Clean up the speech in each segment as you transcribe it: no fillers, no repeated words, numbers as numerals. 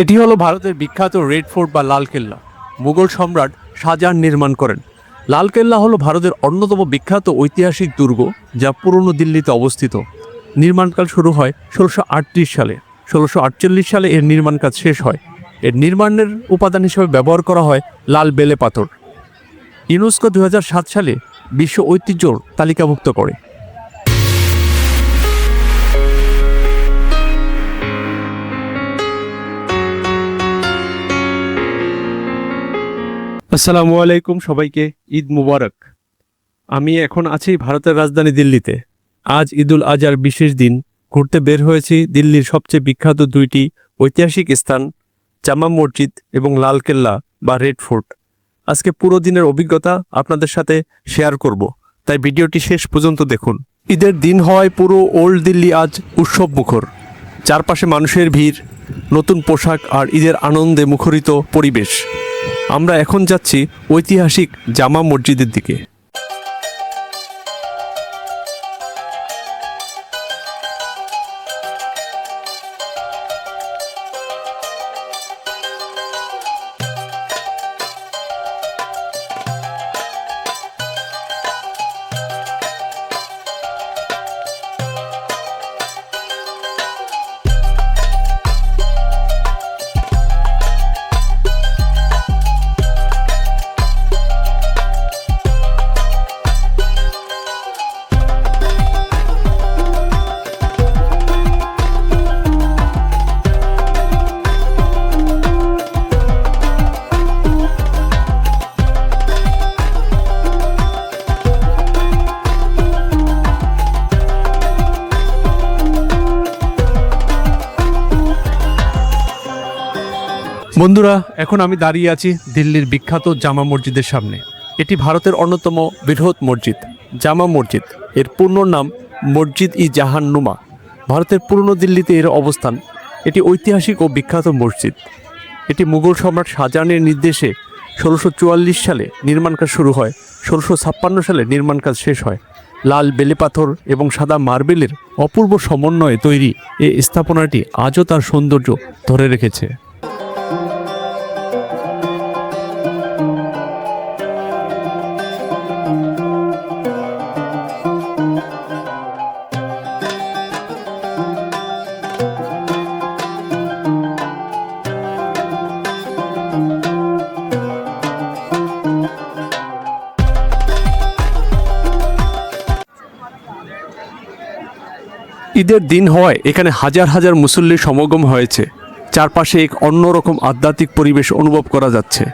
এটি হলো ভারতের বিখ্যাত রেড ফোর্ট বা লালকেল্লা। মুঘল সম্রাট শাহজাহান নির্মাণ করেন। লালকেল্লা হলো ভারতের অন্যতম বিখ্যাত ঐতিহাসিক দুর্গ, যা পুরনো দিল্লিতে অবস্থিত। নির্মাণকাল শুরু হয় 1638 সালে। 1648 সালে এর নির্মাণ কাজ শেষ হয়। এর নির্মাণের উপাদান হিসেবে ব্যবহার করা হয় লাল বেলে পাথর। ইউনেস্কো 2007 সালে বিশ্ব ঐতিহ্যর তালিকাভুক্ত করে। আসসালামু আলাইকুম সবাইকে, ঈদ মুবারক। আমি এখন আছি ভারতের রাজধানী দিল্লিতে। আজ ঈদুল আজহার বিশেষ দিন। ঘুরতে বের হয়েছি দিল্লির সবচেয়ে বিখ্যাত দুইটি ঐতিহাসিক স্থান, জামা মসজিদ এবং লালকেল্লা বা রেড ফোর্ট। আজকে পুরো দিনের অভিজ্ঞতা আপনাদের সাথে শেয়ার করব, তাই ভিডিওটি শেষ পর্যন্ত দেখুন। ঈদের দিন হওয়ায় পুরো ওল্ড দিল্লি আজ উৎসব মুখর। চারপাশে মানুষের ভিড়, নতুন পোশাক আর ঈদের আনন্দে মুখরিত পরিবেশ। আমরা এখন যাচ্ছি ঐতিহাসিক জামা মসজিদের দিকে। বন্ধুরা, এখন আমি দাঁড়িয়ে আছি দিল্লির বিখ্যাত জামা মসজিদের সামনে। এটি ভারতের অন্যতম বৃহৎ মসজিদ, জামা মসজিদ। এর পূর্ণ নাম মসজিদ ই জাহান নুমা। ভারতের পুরনো দিল্লিতে এর অবস্থান। এটি ঐতিহাসিক ও বিখ্যাত মসজিদ। এটি মুঘল সম্রাট শাহজাহানের নির্দেশে 1644 সালে নির্মাণ কাজ শুরু হয়। 1656 সালে নির্মাণ কাজ শেষ হয়। লাল বেলে পাথর এবং সাদা মার্বেলের অপূর্ব সমন্বয়ে তৈরি এই স্থাপনাটি আজও তার সৌন্দর্য ধরে রেখেছে। ঈদের দিন হওয়ায় এখানে হাজার হাজার মুসল্লির সমাগম হয়েছে। চারপাশে এক অন্যরকম আধ্যাত্মিক পরিবেশ অনুভব করা যাচ্ছে।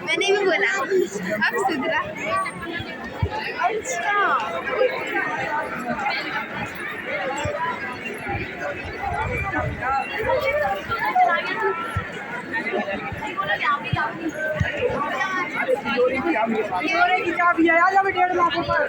मैंने भी बोला अब सुधरा। अच्छा की चाबी है, आ जाओ 1.5 लाख ऊपर।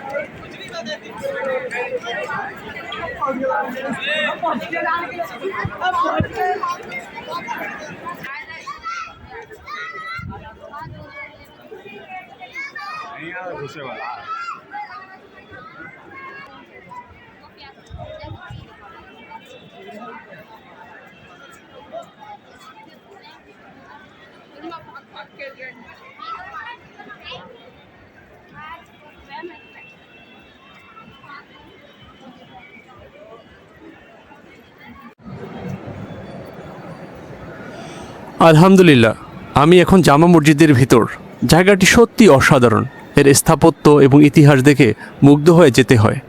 আলহামদুলিল্লাহ, আমি এখন জামা মসজিদের ভিতর। জায়গাটি সত্যি অসাধারণ। এর স্থাপত্য এবং ইতিহাস দেখে মুগ্ধ হয়ে যেতে হয়।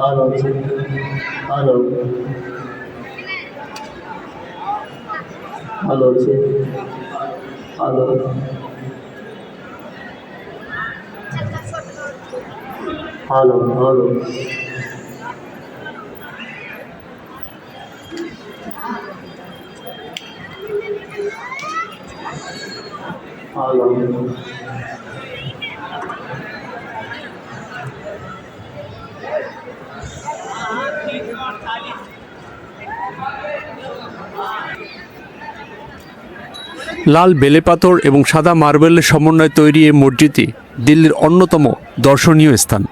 Hello. Hello. Hello. Hello. Hello. Hello. Hello. লাল বেলে পাথর এবং সাদা মার্বেলের সমন্বয়ে তৈরি এই মসজিদটি দিল্লির অন্যতম দর্শনীয় স্থান।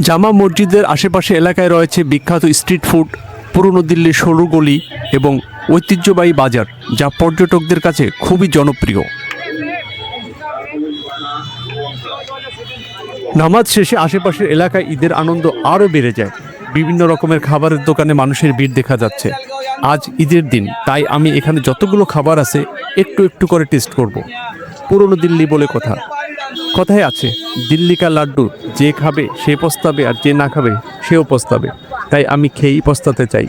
জামা মসজিদের আশেপাশে এলাকায় রয়েছে বিখ্যাত স্ট্রিট ফুড, পুরনো দিল্লির সরু গলি এবং ঐতিহ্যবাহী বাজার, যা পর্যটকদের কাছে খুবই জনপ্রিয়। নামাজ শেষে আশেপাশের এলাকায় ঈদের আনন্দ আরও বেড়ে যায়। বিভিন্ন রকমের খাবারের দোকানে মানুষের ভিড় দেখা যাচ্ছে। আজ ঈদের দিন, তাই আমি এখানে যতগুলো খাবার আছে একটু একটু করে টেস্ট করব। পুরনো দিল্লি বলে কথায় আছে, দিল্লি কা লাড্ডু যে খাবে সে পস্তাবে, আর যে না খাবে সেও পস্তাবে। তাই আমি খেয়েই পস্তাতে চাই।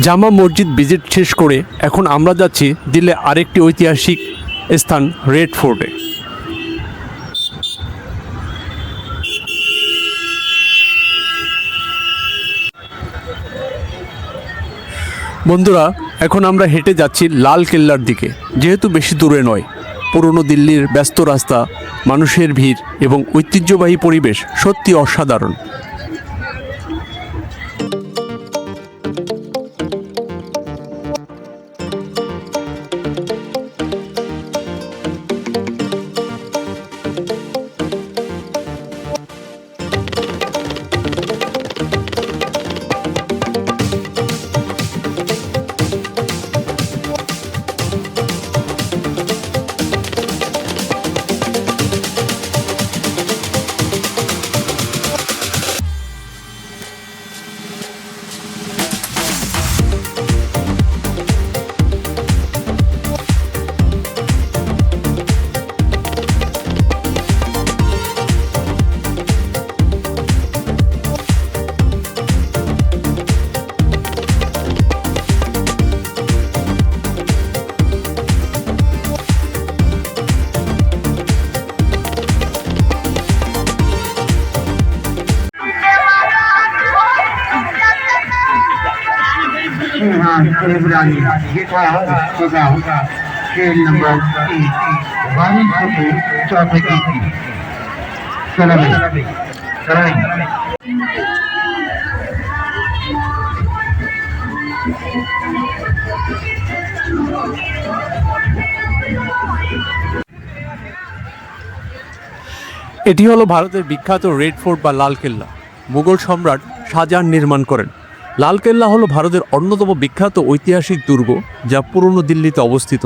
জামা মসজিদ ভিজিট শেষ করে এখন আমরা যাচ্ছি দিল্লির আরেকটি ঐতিহাসিক স্থান রেড ফোর্টে। বন্ধুরা, এখন আমরা হেঁটে যাচ্ছি লাল কেল্লার দিকে। যেহেতু বেশি দূরে নয়, পুরনো দিল্লির ব্যস্ত রাস্তা, মানুষের ভিড় এবং ঐতিহ্যবাহী পরিবেশ সত্যি অসাধারণ। इब्रानी ये था इसका खेल नंबर 1 बारिश से चौथे की चलो এটি হলো ভারতের বিখ্যাত রেড ফোর্ট বা লালকেল্লা। মুঘল সম্রাট শাহজাহান নির্মাণ করেন। লালকেল্লা হলো ভারতের অন্যতম বিখ্যাত ঐতিহাসিক দুর্গ, যা পুরনো দিল্লিতে অবস্থিত।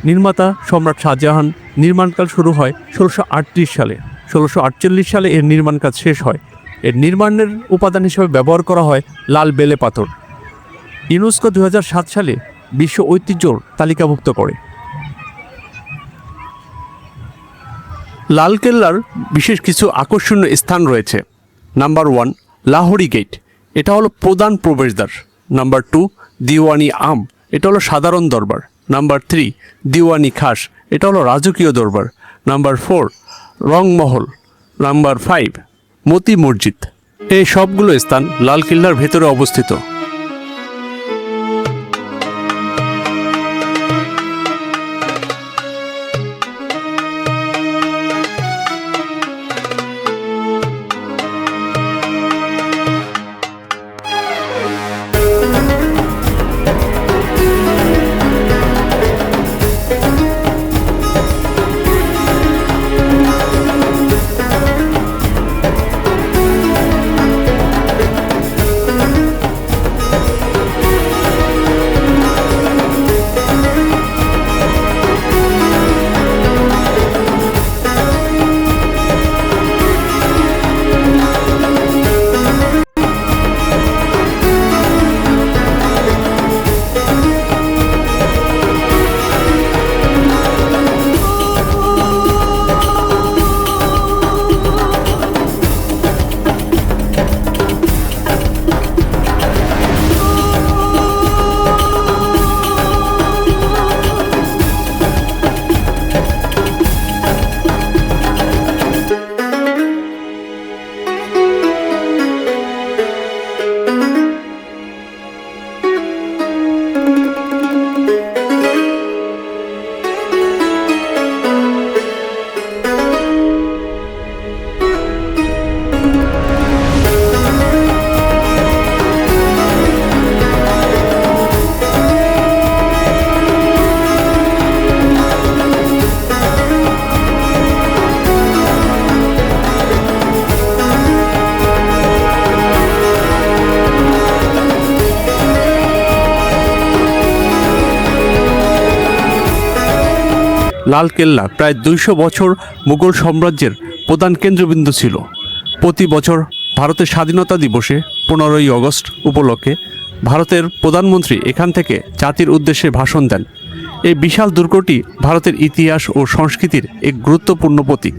নির্মাতা সম্রাট শাহজাহান। নির্মাণকাল শুরু হয় 1638 সালে। 1648 সালে এর নির্মাণ কাজ শেষ হয়। এর নির্মাণের উপাদান হিসেবে ব্যবহার করা হয় লাল বেলে পাথর। ইউনেস্কো 2007 সালে বিশ্ব ঐতিহ্যর তালিকাভুক্ত করে। লালকেল্লার বিশেষ কিছু আকর্ষণীয় স্থান রয়েছে। নাম্বার 1 লাহোরি গেট, এটা হলো প্রধান প্রবেশদ্বার। নাম্বার 2 দিওয়ানি আম, এটা হলো সাধারণ দরবার। নাম্বার 3 দিওয়ানি খাস, এটা হলো রাজকীয় দরবার। নাম্বার 4 রংমহল। নাম্বার 5 মতি মসজিদ। এই সবগুলো স্থান লালকেল্লার ভেতরে অবস্থিত। লালকেল্লা প্রায় 200 বছর মুঘল সাম্রাজ্যের প্রধান কেন্দ্রবিন্দু ছিল। প্রতি বছর ভারতের স্বাধীনতা দিবসে 15ই আগস্ট উপলক্ষে ভারতের প্রধানমন্ত্রী এখান থেকে জাতির উদ্দেশ্যে ভাষণ দেন। এই বিশাল দুর্গটি ভারতের ইতিহাস ও সংস্কৃতির এক গুরুত্বপূর্ণ প্রতীক।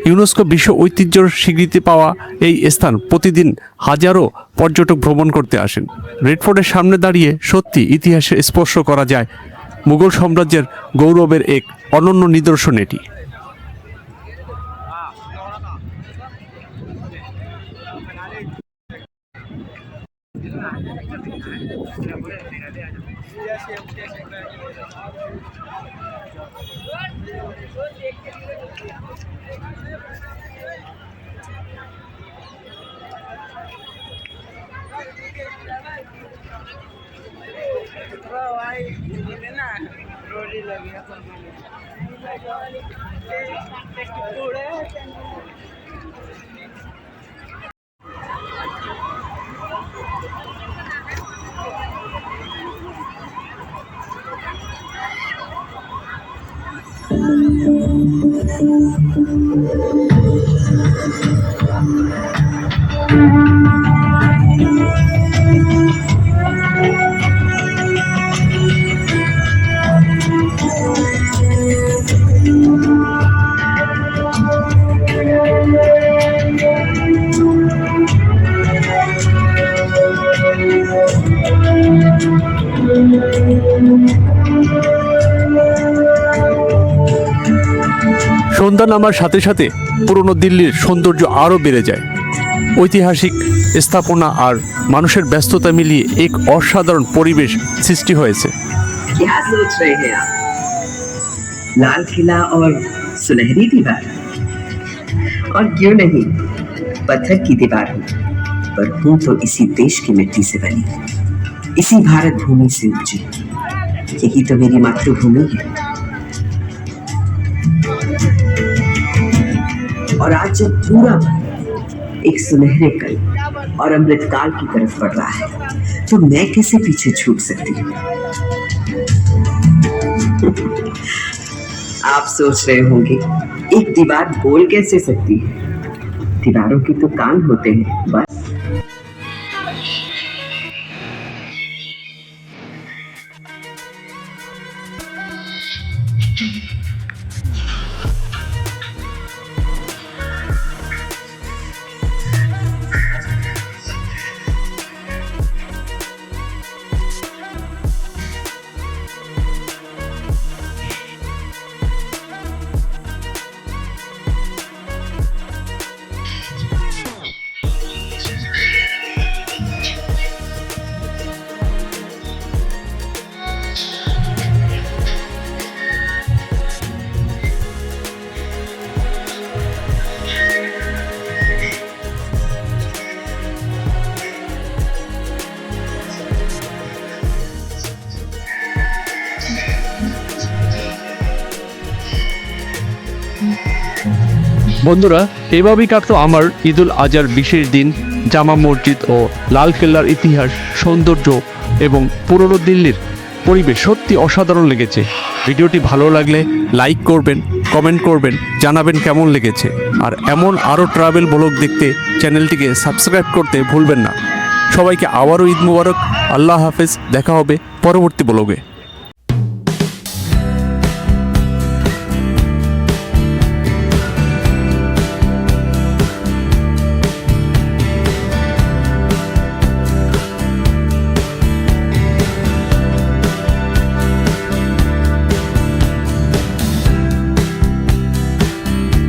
ইউনেস্কো বিশ্ব ঐতিহ্যর স্বীকৃতি পাওয়া এই স্থান প্রতিদিন হাজারো পর্যটক ভ্রমণ করতে আসেন। রেড ফোর্টের সামনে দাঁড়িয়ে সত্যি ইতিহাসে স্পর্শ করা যায় মুঘল সাম্রাজ্যের গৌরবের এক অনন্য নিদর্শন এটি। সন্ধ্যা নামার সাথে সাথে পুরনো দিল্লির সৌন্দর্য আরও বেড়ে যায়। ঐতিহাসিক স্থাপনা আর মানুষের ব্যস্ততা মিলিয়ে এক অসাধারণ পরিবেশ সৃষ্টি হয়েছে। क्या सोच रहे हैं आप? लाल किला और सुनहरी दीवार, और क्यों नहीं, पत्थर की दीवार हूँ, पर हूँ तो इसी देश की मिट्टी से बनी, इसी भारत भूमि से उपजी। यही तो मेरी मातृभूमि है। और आज जब पूरा एक सुनहरे कल और अमृतकाल की तरफ बढ़ रहा है, तो मैं कैसे पीछे छूट सकती हूँ? आप सोच रहे होंगे एक दीवार बोल कैसे सकती है? दीवारों के तो कान होते हैं बस। বন্ধুরা, এভাবেই কাটতো আমার ঈদুল আজহার বিশেষ দিন। জামা মসজিদ ও লাল কেল্লার ইতিহাস, সৌন্দর্য এবং পুরনো দিল্লির পরিবেশ সত্যি অসাধারণ লেগেছে। ভিডিওটি ভালো লাগলে লাইক করবেন, কমেন্ট করবেন, জানাবেন কেমন লেগেছে। আর এমন আরও ট্রাভেল ব্লগ দেখতে চ্যানেলটিকে সাবস্ক্রাইব করতে ভুলবেন না। সবাইকে আবারও ঈদ মুবারক। আল্লাহ হাফেজ। দেখা হবে পরবর্তী ব্লগে।